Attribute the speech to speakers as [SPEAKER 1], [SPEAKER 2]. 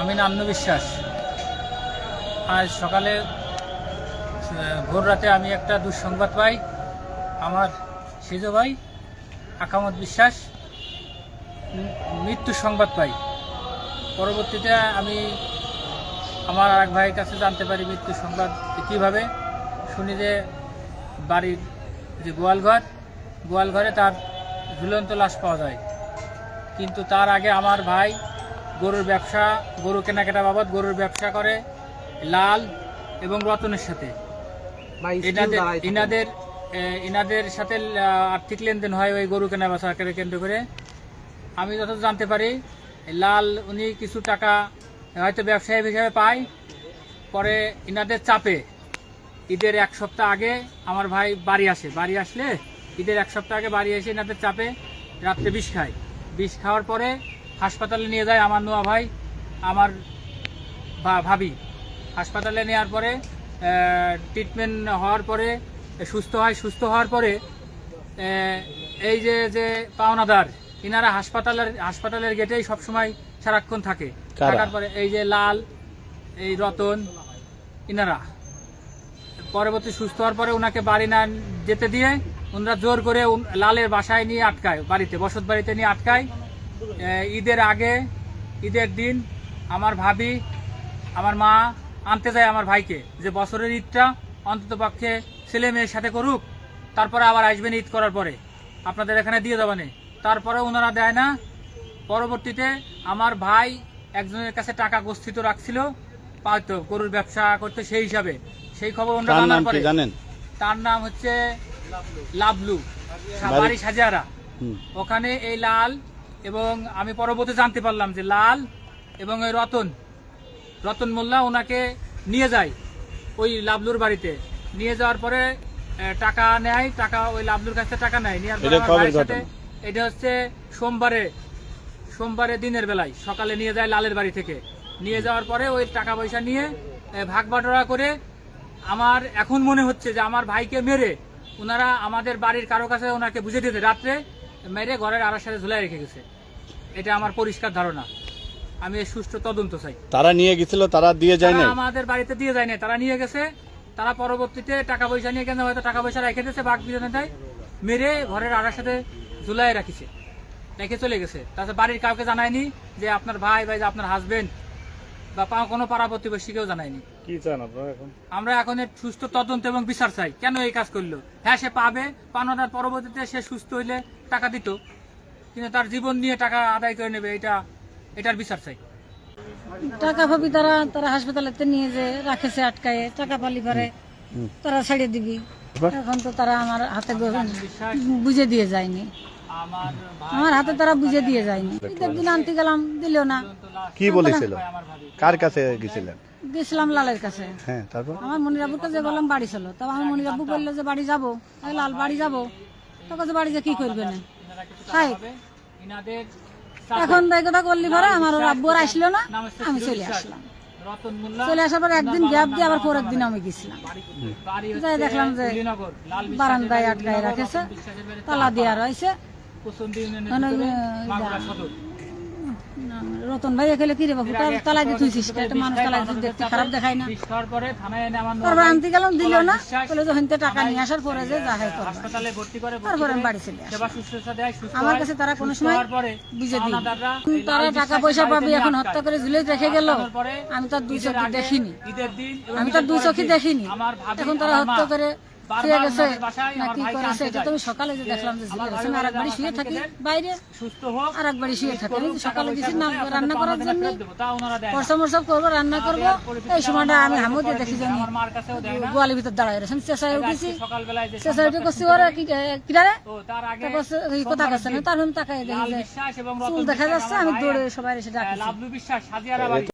[SPEAKER 1] আমি নান্নু বিশ্বাস। আজ সকালে ভোর রাতে আমি একটা দুঃসংবাদ পাই। আমার সেজ ভাই আকামত বিশ্বাস মৃত্যুর সংবাদ পাই। পরবর্তীতে আমি আমার আরেক ভাইয়ের কাছে জানতে পারি মৃত্যুর সংবাদ কীভাবে। শুনি যে বাড়ির যে গোয়ালঘরে তার ঝুলন্ত লাশ পাওয়া যায়। কিন্তু তার আগে আমার ভাই গরুর ব্যবসা, গরু কেনাকাটা বাবদ গরুর ব্যবসা করে লাল এবং রতনের সাথে। ইনাদের সাথে আর্থিক লেনদেন হয় ওই গরু কেনা বেচাকে কেন্দ্র করে। আমি যত জানতে পারি লাল উনি কিছু টাকা হয়তো ব্যবসায়ী হিসাবে পায়। পরে ইনাদের চাপে ঈদের এক সপ্তাহ আগে আমার ভাই বাড়ি আসলে ঈদের এক সপ্তাহ আগে বাড়ি এসে ইনাদের চাপে রাত্রে বিষ খায়। বিষ খাওয়ার পরে হাসপাতালে নিয়ে যায় আমার নোয়া ভাই, আমার ভাবি। হাসপাতালে নেওয়ার পরে ট্রিটমেন্ট হওয়ার পরে সুস্থ হওয়ার পরে এই যে পাওনাদার ইনারা হাসপাতালের গেটেই সবসময় সারাক্ষণ থাকে। থাকার পরে এই যে লাল, এই রতন, ইনারা পরবর্তী সুস্থ হওয়ার পরে ওনাকে বাড়ি না যেতে দিয়ে ওনারা জোর করে লালের বাসায় নিয়ে আটকায়, বাড়িতে বসত বাড়িতে নিয়ে আটকায়। ঈদের দিন আমার ভাবি, আমার মা আনতে যায় আমার ভাইকে, যে বছরের ঈদটা অন্তত পক্ষে ছেলে মেয়ের সাথে করুক, তারপরে আবার আসবেন ঈদ করার পরে আপনাদের এখানে দিয়ে যাবেন। তারপরে ওনারা দেয় না। পরবর্তীতে আমার ভাই একজনের কাছে টাকা গচ্ছিত রাখছিল, পাইতো গরুর ব্যবসা করতে, সেই হিসাবে সেই খবর ওনারা জানার পরে জানেন তার নাম হচ্ছে লাবলু, বাড়ি সাজিয়ারা। ওখানে এই লাল এবং আমি পরবর্তী জানতে পারলাম যে লাল এবং ওই রতন মোল্লা ওনাকে নিয়ে যায় ওই লাবলুর বাড়িতে। নিয়ে যাওয়ার পরে টাকা নেয়, টাকা ওই লাবলুর কাছে টাকা নেয়। নেওয়ার পরে এটা হচ্ছে সোমবারে দিনের বেলায় সকালে নিয়ে যায় লালের বাড়ি থেকে। নিয়ে যাওয়ার পরে ওই টাকা পয়সা নিয়ে ভাগ বাটোয়ারা করে আমার এখন মনে হচ্ছে যে আমার ভাইকে মেরে ওনারা আমাদের বাড়ির কারো কাছে ওনাকে বুঝে দিতে রাত্রে মেরে ঘরের আড়ার সাথে ঝুলাই রেখে গেছে। এটা আমার পরিষ্কার ধারণা। আমি সুষ্ঠু তদন্ত চাই।
[SPEAKER 2] তারা নিয়ে গেছিল, তারা দিয়ে যায় না,
[SPEAKER 1] আমাদের বাড়িতে দিয়ে যায় না, তারা নিয়ে গেছে। তারা পরবর্তীতে টাকা পয়সা নিয়ে কেন হয়তো টাকা পয়সা রেখে দিয়েছে, বাঘ বিজনে দেয়, মেরে ঘরের আড়ার সাথে ঝুলাই রাখিছে, রেখে চলে গেছে। তাছাড়া বাড়ির কাউকে জানায়নি যে আপনার ভাই যে আপনার হাজবেন্ড বা কোনো পাড়া প্রতিবেশীকেও জানায়নি।
[SPEAKER 2] কি চান আপনারা এখন?
[SPEAKER 1] আমরা এখন সুস্থ তদন্ত এবং বিচার চাই। কেন এই কাজ করলো? হ্যাঁ, সে পাওনাদার পরবর্তীতে সে সুস্থ হইলে টাকা দিত, কিন্তু তার জীবন নিয়ে টাকা আদায় করে নেবে, এটার বিচার চাই।
[SPEAKER 3] টাকা ভাবি তারা হাসপাতালেতে নিয়ে যে রাখেছে আটকায়ে, টাকা পালি করে তারা ছেড়ে দিবি। এখন তো তারা আমার হাতে বুঝে দিয়ে যায়নি, আমার হাতে তারা বুঝে দিয়ে যায়নি। ঈদের দিন আনতে গেলাম, দিল না।
[SPEAKER 2] কি বলেছিল? কার কাছে গেছিলেন?
[SPEAKER 3] গেছিলাম লালের কাছে।
[SPEAKER 2] হ্যাঁ, তারপর
[SPEAKER 3] আমার মনিরাবুকে যে বললাম বাড়ি চলো, তবে আমার মনিরাবু বললো যে বাড়ি যাবো। লাল বাড়ি যাবো, তোকে যে বাড়ি যে কি করবে না। এখন তাই কথা করলি পরে আমার আব্বু আসলো না, আমি চলে আসলাম। চলে আসার পর একদিন গ্যাপ দিয়ে আবার পরের দিন আমি গেছিলাম। যাই দেখলাম যে বারান্দায় আটকায় রাখেছে, তালা দেওয়া রয়েছে। রতন ভাই এখানে কি রে বাবু তালা দিয়ে তুইছিস, একটা মানুষ তালা দেখতে খারাপ দেখায় না। তারপর আনতে গেলাম, দিল না। বলে যখন টাকা নিয়ে আসার পরে যে যাহাই তারপরে আমি বাড়ি চলে আসি। আমার কাছে তারা কোনো সময় বুঝে দিই, তারা টাকা পয়সা পাবি এখন হত্যা করে ঝুলে রেখে গেল। আমি তার দুই চোখে দেখিনি, এখন তারা হত্যা করে শুয়ে গেছে না কি করেছে। এটা তো আমি সকালে যে দেখলাম যে ঝুলে গেছে। আর একবারই শুয়ে থাকি বাইরে, আর একবারই শুয়ে থাকি। আমি সকালে গেছি না রান্না করার জন্য, পরসা করবো, রান্না করবো। এই সময়টা আমি হামু দিয়ে দেখি যে গোয়ালের ভিতর দাঁড়ায় রয়েছে। আমি চেঁচাই উঠেছি, চেঁচাই উঠে করছি ওরা কিনারে কথা করছে না। তারপর আমি তাকাই দেখি যে চুল দেখা যাচ্ছে। আমি দৌড়ে সবাই এসে ডাকি।